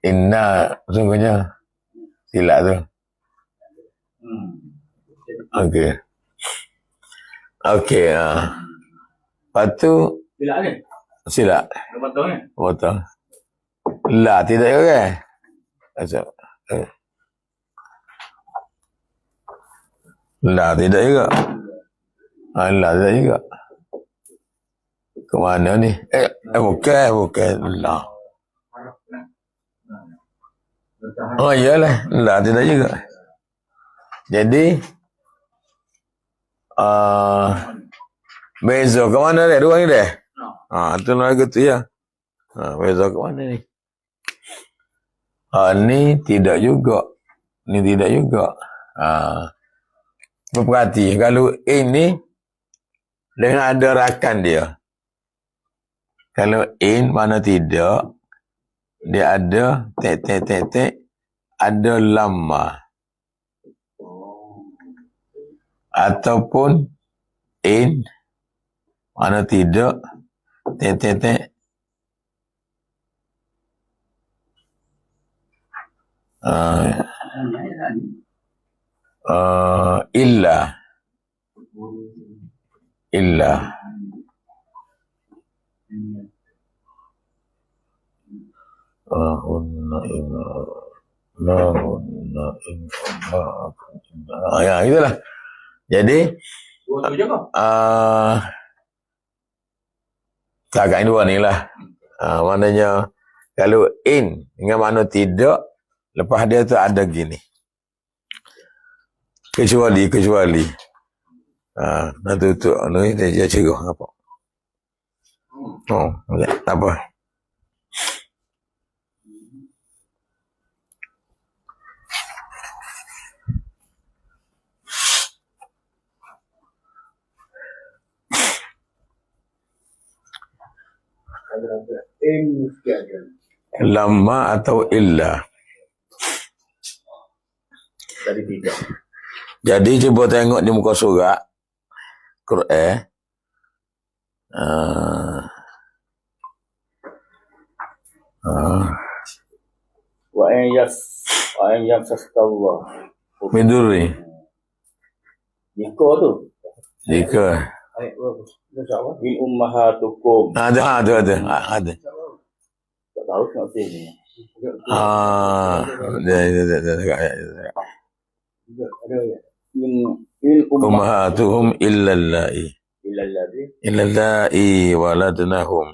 Inna sungguhnya silap tu. Okey. Okey. Lepas tu Silap ni? Silap. Betul ni? Betul. La tidak juga kan? La tidak juga. La tidak juga. Ke mana ni? Bukan. La. Oh iyalah. La tidak juga. Jadi beza ke mana dia? Dua ni dia? Itu lagu tu ya. Beza ke mana ni? Ni tidak juga. Ni tidak juga. Berperhati. Kalau ini dengan ada rakan dia. Kalau in mana tidak, dia ada tek, ada lama. Ataupun in mana tidak, tek. Illa. Ya, itulah. Jadi agak dua ni lah. Maknanya kalau in dengan mana tidak, lepas dia tu ada gini. Kecuali. Nak tutup ni dia cerah apa? Tak apa. Lama atau illa. Dari tiga. Jadi cuba tengok di muka surat Quran. Wa in yamsakallah. Miduri. Jika tu. Jika. Min ummahatukum. Ada. Tak tahu nak sini. Ada. Min ummahatuhum illallai waladnahum.